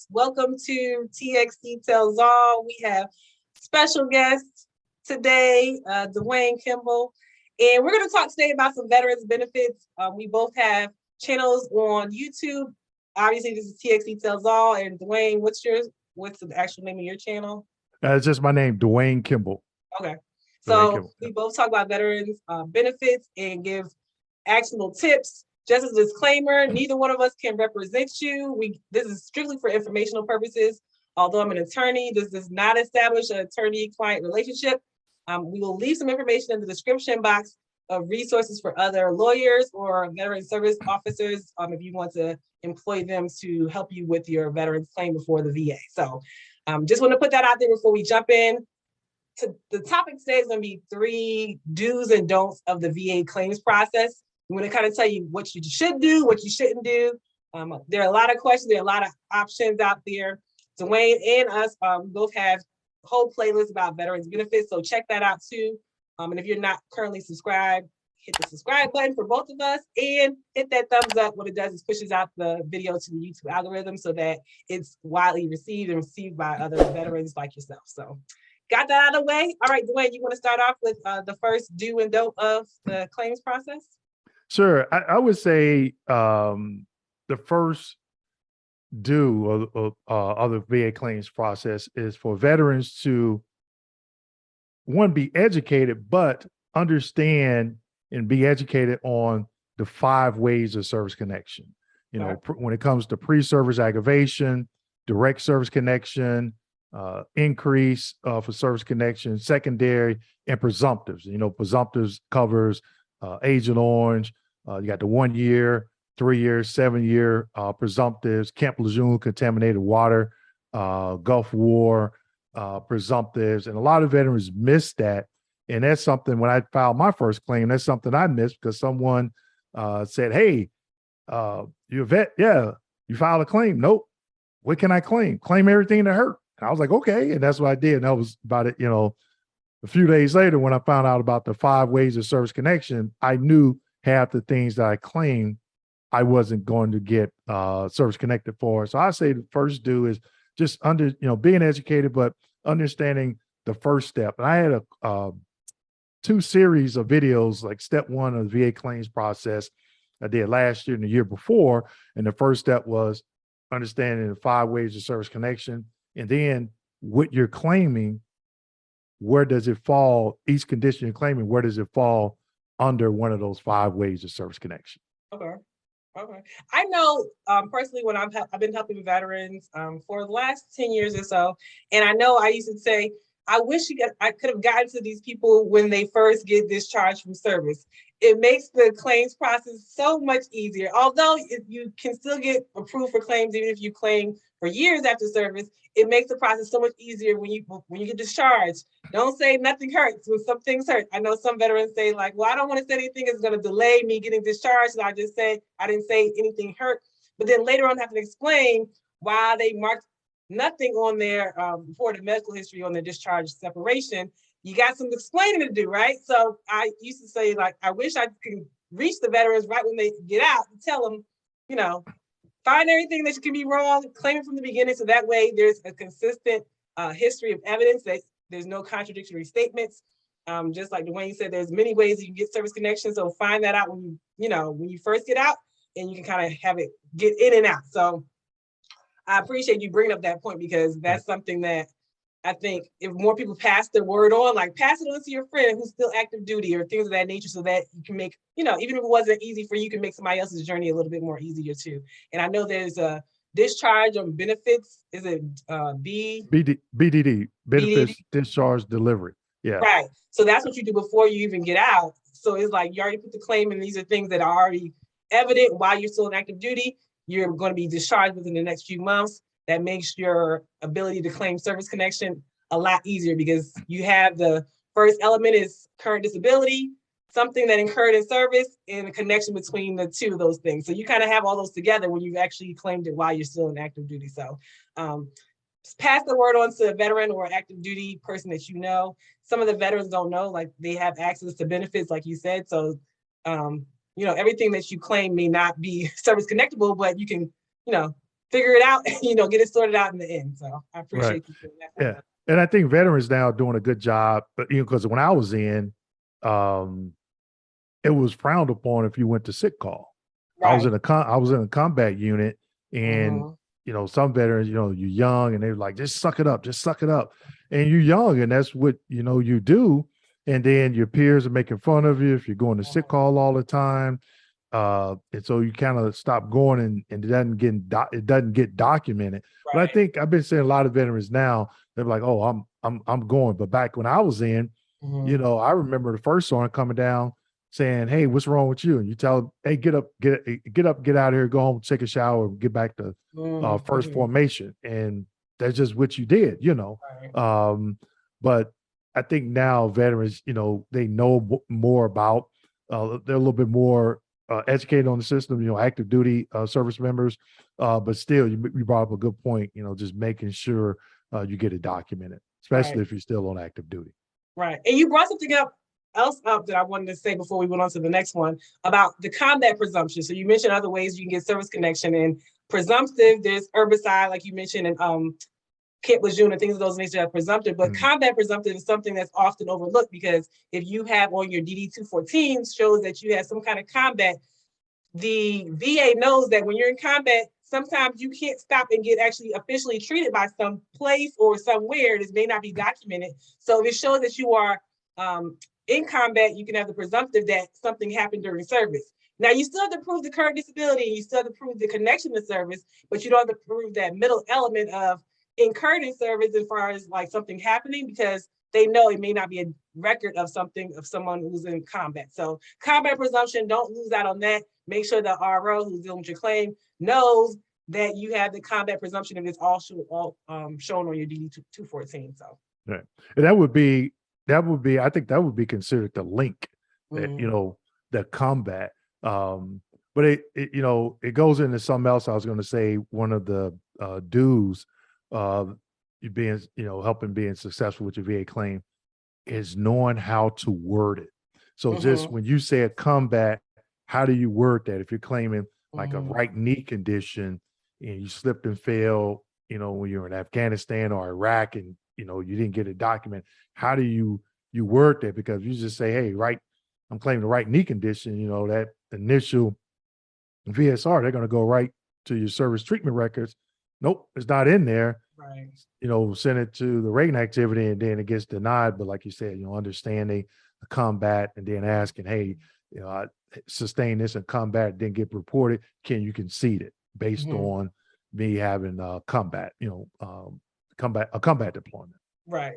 folks. Welcome to TXT Tells All. We have special guests today, Dwayne Kimball, and we're going to talk today about some veterans benefits. We both have channels on YouTube. Obviously, this is TXT Tells All. And Dwayne, what's the actual name of your channel? It's just my name, Dwayne Kimball. Okay. So we both talk about veterans benefits and give actionable tips. Just as a disclaimer, neither one of us can represent you. This is strictly for informational purposes. Although I'm an attorney, this does not establish an attorney-client relationship. We will leave some information in the description box of resources for other lawyers or veteran service officers if you want to employ them to help you with your veterans claim before the VA. So just want to put that out there before we jump in. The topic today is going to be 3 do's and don'ts of the VA claims process. I'm going to kind of tell you what you should do, what you shouldn't do. There are a lot of questions, there are a lot of options out there. Dwayne and us both have a whole playlist about veterans benefits, so check that out too. And if you're not currently subscribed, hit the subscribe button for both of us and hit that thumbs up. What it does is pushes out the video to the YouTube algorithm so that it's widely received and received by other veterans like yourself. So got that out of the way. All right, Dwayne, you want to start off with the first do and don't of the claims process? Sure. I would say the first do of the VA claims process is for veterans to, one, be educated, but understand and be educated on the 5 ways of service connection. You know, when it comes to pre-service aggravation, direct service connection, increase for service connection, secondary, and presumptives. You know, presumptives covers Agent Orange. You got the 1 year, 3 year, 7 year presumptives, Camp Lejeune contaminated water, Gulf War presumptives, and a lot of veterans miss that. And that's something, when I filed my first claim, that's something I missed because someone said, "Hey, you're a vet? Yeah, you filed a claim. Nope. What can I claim? Claim everything that hurt." I was like, okay, and that's what I did. And that was about it. You know, a few days later, when I found out about the 5 ways of service connection, I knew half the things that I claimed I wasn't going to get service connected for. So I say the first do is just being educated, but understanding the first step. And I had a 2 series of videos, like step 1 of the VA claims process I did last year and the year before. And the first step was understanding the 5 ways of service connection. And then what you're claiming, where does it fall? Each condition you're claiming, where does it fall under one of those 5 ways of service connection? Okay. I know personally when I've been helping veterans for the last 10 years or so, and I know I used to say, I wish I could have gotten to these people when they first get discharged from service. It makes the claims process so much easier. Although you can still get approved for claims even if you claim for years after service, it makes the process so much easier when you get discharged. Don't say nothing hurts when some things hurt. I know some veterans say like, well, I don't want to say anything is going to delay me getting discharged. And I just say, I didn't say anything hurt. But then later on have to explain why they marked nothing on their reported medical history on their discharge separation. You got some explaining to do, right? So I used to say, like, I wish I could reach the veterans right when they get out and tell them, you know, find everything that can be wrong, claim it from the beginning, so that way there's a consistent history of evidence, that there's no contradictory statements. Just like Dwayne said, there's many ways you can get service connection, so find that out when you first get out, and you can kind of have it get in and out. So I appreciate you bringing up that point, because that's something that I think if more people pass the word on, like pass it on to your friend who's still active duty or things of that nature, so that you can make, even if it wasn't easy for you, can make somebody else's journey a little bit more easier too. And I know there's a discharge on benefits. Is it BDD, benefits discharge delivery. Yeah. Right. So that's what you do before you even get out. So it's like you already put the claim, and these are things that are already evident while you're still in active duty. You're going to be discharged within the next few months. That makes your ability to claim service connection a lot easier, because you have the first element is current disability, something that incurred in service, and a connection between the 2 of those things. So you kind of have all those together when you've actually claimed it while you're still in active duty. So pass the word on to a veteran or active duty person that you know. Some of the veterans don't know, like they have access to benefits, like you said. So, everything that you claim may not be service connectable, but you can, figure it out, get it sorted out in the end. So I Right. appreciate you doing that. Yeah. And I think veterans now are doing a good job, but because when I was in, it was frowned upon if you went to sick call. I was Right. in a combat unit, and some veterans, you're young, and they're like, just suck it up, and you're young, and that's what you do. And then your peers are making fun of you if you're going to sick call all the time, and so you kind of stop going, and it doesn't get documented. But I think I've been seeing a lot of veterans now. They're like, oh, I'm going. But back when I was in, I remember the first sergeant coming down saying, "Hey, what's wrong with you?" And you tell them, "Hey, get up, get out of here, go home, take a shower, get back to first formation." And that's just what you did, But I think now veterans, they know more about. They're a little bit more educated on the system, active duty service members. But still, you brought up a good point. Just making sure you get it documented, especially if you're still on active duty. Right. And you brought something else up that I wanted to say before we went on to the next one about the combat presumption. So you mentioned other ways you can get service connection, and presumptive, there's herbicide, like you mentioned, and Kit Lejeune and things of those nature are presumptive, but combat presumptive is something that's often overlooked, because if you have on your DD-214 shows that you have some kind of combat, the VA knows that when you're in combat, sometimes you can't stop and get actually officially treated by some place or somewhere. This may not be documented. So if it shows that you are in combat, you can have the presumptive that something happened during service. Now, you still have to prove the current disability, and you still have to prove the connection to service, but you don't have to prove that middle element of incurred in service as far as like something happening, because they know it may not be a record of something of someone who's in combat. So combat presumption, don't lose out on that. Make sure the RO who's dealing with your claim knows that you have the combat presumption if it's all shown on your DD-214. So right. And that would be, I think that would be considered the link that, the combat. But it goes into something else. I was going to say, one of the dues of you being, helping being successful with your VA claim is knowing how to word it. So just when you say a combat, how do you word that? If you're claiming like a right knee condition and you slipped and fell, when you're in Afghanistan or Iraq, and you didn't get a document, how do you word that? Because you just say, hey, I'm claiming the right knee condition, that initial VSR, they're going to go right to your service treatment records. Nope, it's not in there. Right. Send it to the rating activity, and then it gets denied. But like you said, understanding the combat, and then asking, hey, I sustained this in combat, didn't get reported. Can you concede it based on me having combat deployment? Right.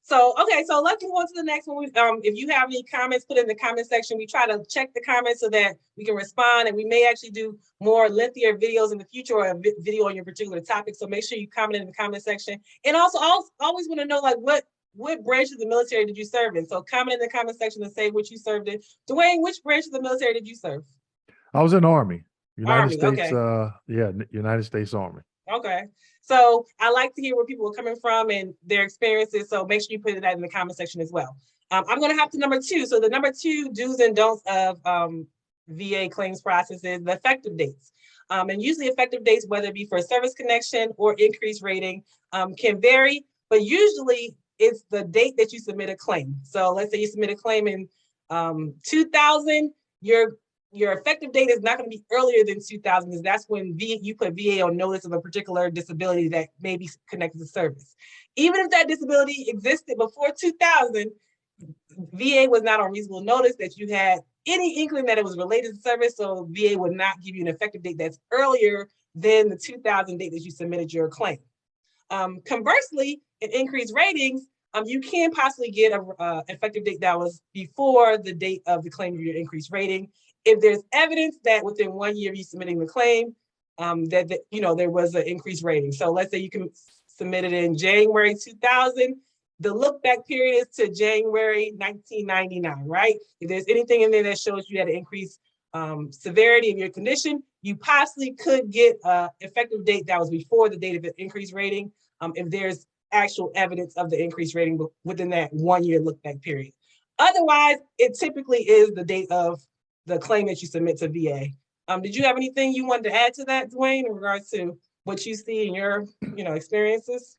So, okay, so let's move on to the next one. If you have any comments, put it in the comment section. We try to check the comments so that we can respond, and we may actually do more lengthier videos in the future, or a video on your particular topic. So make sure you comment in the comment section. And also, I always want to know, like, what branch of the military did you serve in? So comment in the comment section and say what you served in. Dwayne, which branch of the military did you serve? I was in the Army. United States, okay. United States Army. Okay. So I like to hear where people are coming from and their experiences. So make sure you put that in the comment section as well. I'm going to hop to number 2. So the number 2 do's and don'ts of VA claims process is the effective dates. And usually effective dates, whether it be for service connection or increased rating, can vary, but usually it's the date that you submit a claim. So let's say you submit a claim in 2000, your effective date is not going to be earlier than 2000, because that's when you put VA on notice of a particular disability that may be connected to service. Even if that disability existed before 2000, VA was not on reasonable notice that you had any inkling that it was related to service, so VA would not give you an effective date that's earlier than the 2000 date that you submitted your claim. Conversely, in increased ratings, you can possibly get an effective date that was before the date of the claim of your increased rating, if there's evidence that within 1 year of you submitting the claim, that there was an increased rating. So let's say you can submit it in January 2000. The look back period is to January 1999, right? If there's anything in there that shows you had an increased severity of your condition, you possibly could get an effective date that was before the date of the increased rating, if there's actual evidence of the increased rating within that 1 year look back period. Otherwise, it typically is the date of the claim that you submit to VA. Did you have anything you wanted to add to that, Dwayne, in regards to what you see in your, experiences?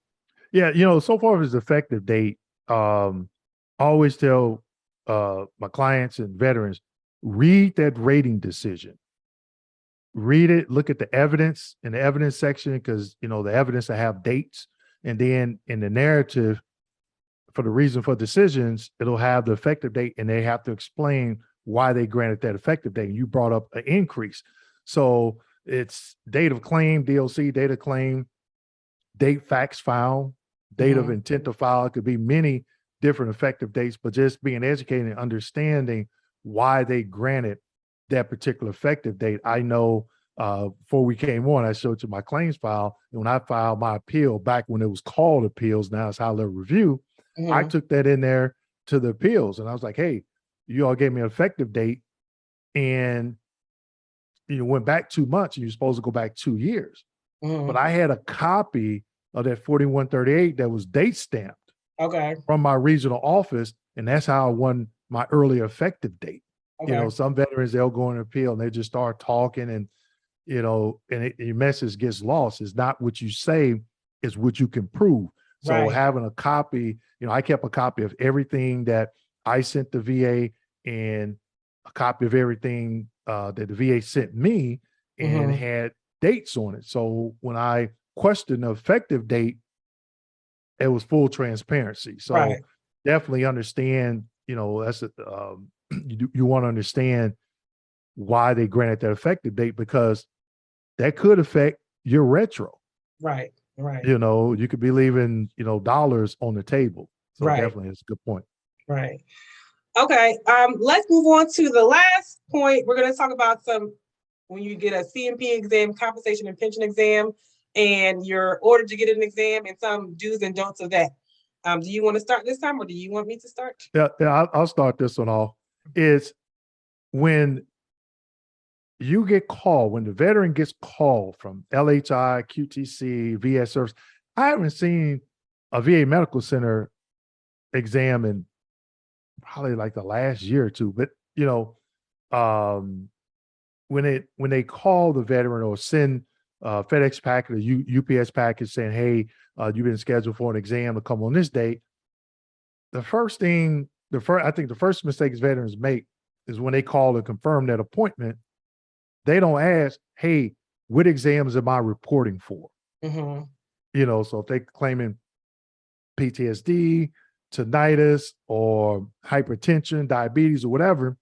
Yeah, so far as effective date, I always tell my clients and veterans, read that rating decision. Read it, look at the evidence in the evidence section, because the evidence will have dates. And then in the narrative, for the reason for decisions, it'll have the effective date, and they have to explain why they granted that effective date. You brought up an increase. So it's date of claim, DOC, date of claim, date fax file, date of intent to file. It could be many different effective dates, but just being educated and understanding why they granted that particular effective date. I know before we came on, I showed you my claims file. And when I filed my appeal back when it was called appeals, now it's high level review, I took that in there to the appeals. And I was like, hey, you all gave me an effective date, and went back 2 months, and you're supposed to go back 2 years. But I had a copy of that 4138 that was date stamped from my regional office, and that's how I won my early effective date. Some veterans, they'll go in appeal and they just start talking, and your message gets lost. It's not what you say, it's what you can prove. So having a copy, I kept a copy of everything that I sent the VA, and a copy of everything that the VA sent me, and had dates on it. So when I questioned the effective date, it was full transparency. So definitely understand, that's you want to understand why they granted that effective date, because that could affect your retro. Right. You could be leaving, dollars on the table. So definitely it's a good point. Right. Okay. Let's move on to the last point. We're going to talk about when you get a CMP exam, compensation and pension exam, and you're ordered to get an exam, and some do's and don'ts of that. Do you want to start this time, or do you want me to start? Yeah, I'll start this one off. It's when you get called, when the veteran gets called from LHI, QTC, VA service. I haven't seen a VA medical center exam in probably like the last year or two, but when they call the veteran or send FedEx packet or UPS package saying, hey, you've been scheduled for an exam to come on this date. I think the first mistake veterans make is when they call to confirm that appointment, they don't ask, hey, what exams am I reporting for? So if they're claiming PTSD, tinnitus, or hypertension, diabetes, or whatever,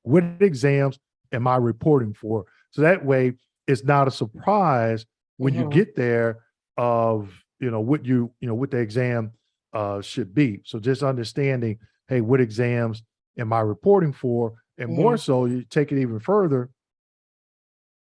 what exams am I reporting for? So that way it's not a surprise when you get there of, what what the exam should be. So just understanding, hey, what exams am I reporting for? And more so, you take it even further,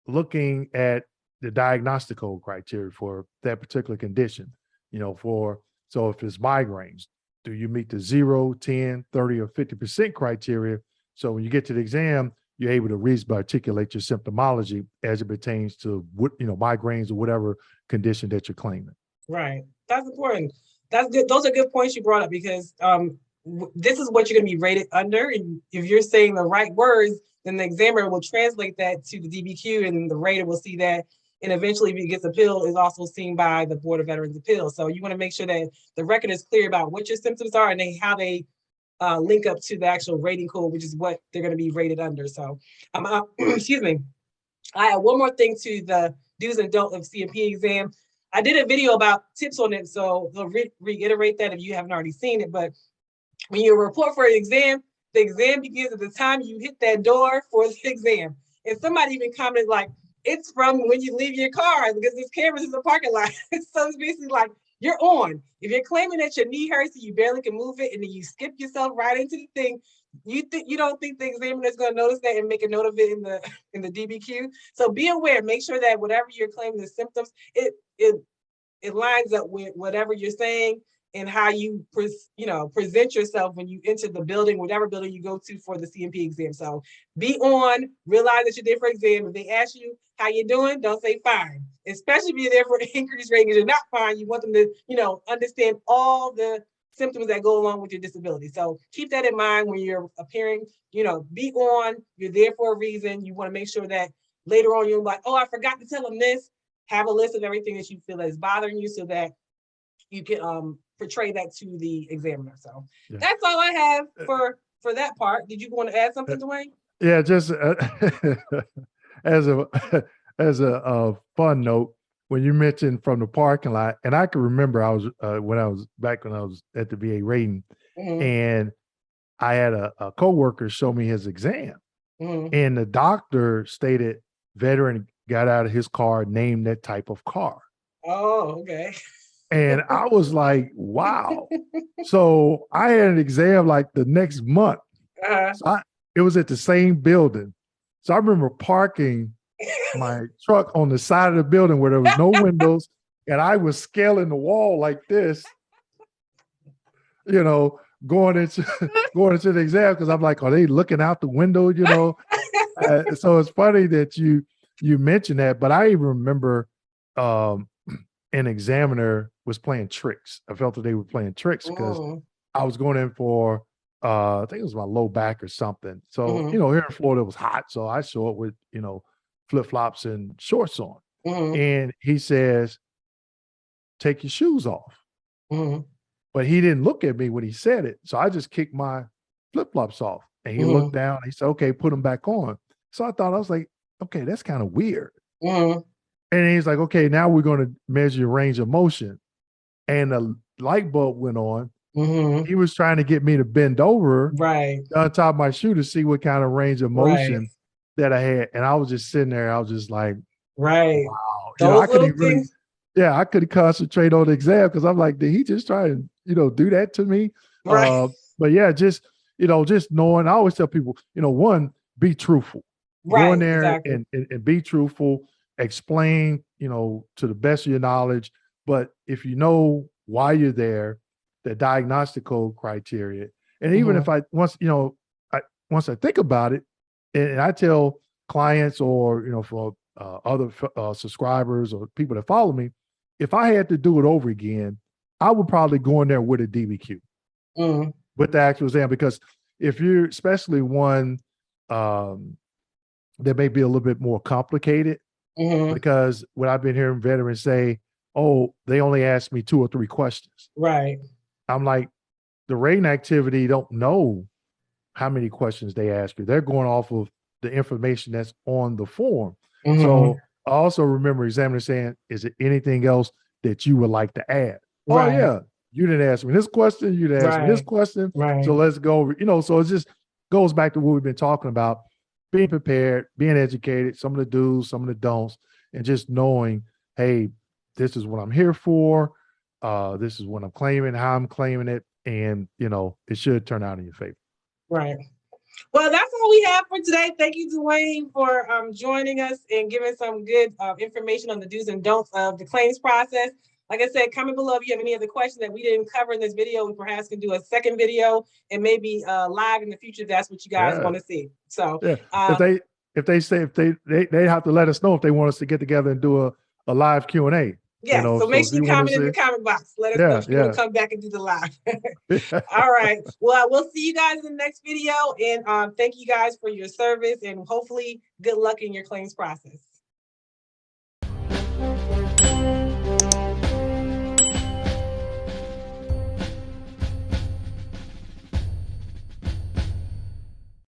looking at the diagnostic code criteria for that particular condition, so if it's migraines, do you meet the 0, 10, 30, or 50% criteria? So when you get to the exam, you're able to reasonably articulate your symptomology as it pertains to what, migraines or whatever condition that you're claiming. Right. That's important. That's good. Those are good points you brought up, because this is what you're going to be rated under. And if you're saying the right words, then the examiner will translate that to the DBQ, and the rater will see that. And eventually, if it gets appealed, is also seen by the Board of Veterans Appeals. So you want to make sure that the record is clear about what your symptoms are, and how they link up to the actual rating code, which is what they're going to be rated under. So, excuse me. I have one more thing to the do's and don'ts of CMP exam. I did a video about tips on it, so I'll reiterate that if you haven't already seen it. But when you report for an exam, the exam begins at the time you hit that door for the exam. And somebody even commented like, it's from when you leave your car, because there's cameras in the parking lot. So it's basically like, you're on. If you're claiming that your knee hurts and you barely can move it, and then you skip yourself right into the thing, you don't think the examiner is going to notice that and make a note of it in the DBQ. So be aware. Make sure that whatever you're claiming the symptoms, it lines up with whatever you're saying, and how you present yourself when you enter the building, whatever building you go to for the CMP exam. So be on. Realize that you're there for exam. If they ask you how you doing, don't say fine. Especially if you're there for increased rating, because you're not fine. You want them to understand all the symptoms that go along with your disability. So keep that in mind when you're appearing. Be on. You're there for a reason. You want to make sure that later on you're like, oh, I forgot to tell them this. have a list of everything that you feel that is bothering you so that you can portray that to the examiner. So that's all I have for that part. Did you want to add something, Dwayne? Yeah, just as a as a fun note, when you mentioned from the parking lot, and I can remember I was when I was at the VA rating, and I had a coworker show me his exam, and the doctor stated veteran got out of his car, named that type of car. Oh, okay. And I was like, wow. So I had an exam like the next month. So it was at the same building. So I remember parking my truck on the side of the building where there was no windows, and I was scaling the wall like this, you know, going into the exam, because I'm like, are they looking out the window, you know? So it's funny that you mentioned that, but I even remember an examiner was playing tricks. I felt that they were playing tricks because I was going in for I think it was my low back or something. So, you know, here in Florida it was hot. So I show up with, you know, flip-flops and shorts on. And he says, take your shoes off. But he didn't look at me when he said it. So I just kicked my flip-flops off. And he looked down, he said, okay, put them back on. So I was like, okay, that's kind of weird. And he's like, okay, now we're going to measure your range of motion. And the light bulb went on. He was trying to get me to bend over on top of my shoe to see what kind of range of motion that I had. And I was just sitting there. I was just like, wow. You know, I couldn't really, I couldn't concentrate on the exam because I'm like, did he just try to, you know, do that to me? But yeah, just, you know, just knowing, I always tell people, you know, one, be truthful. Go in there and be truthful, explain, you know, to the best of your knowledge. But if you know why you're there, the diagnostic code criteria, and even if once I think about it, and I tell clients or, you know, for other subscribers or people that follow me, if I had to do it over again, I would probably go in there with a DBQ with the actual exam, because if you're, especially one that may be a little bit more complicated, because what I've been hearing veterans say, oh, they only asked me 2 or 3 questions. I'm like, the rating activity don't know how many questions they ask you. They're going off of the information that's on the form. So I also remember examiner saying, is there anything else that you would like to add? Oh yeah, you didn't ask me this question, you didn't ask me this question. So let's go, you know, so it just goes back to what we've been talking about, being prepared, being educated, some of the do's, some of the don'ts, and just knowing, hey, this is what I'm here for. This is what I'm claiming, how I'm claiming it. And, you know, it should turn out in your favor. Well, that's all we have for today. Thank you, Dwayne, for joining us and giving some good information on the do's and don'ts of the claims process. Like I said, comment below if you have any other questions that we didn't cover in this video. We perhaps can do a second video and maybe live in the future if that's what you guys want to see. So if they have to let us know if they want us to get together and do a live Q&A. Yeah, you know, so make sure you comment in the comment box. Let us know if you want to come back and do the live. All right. Well, we'll see you guys in the next video. And thank you guys for your service, and hopefully good luck in your claims process.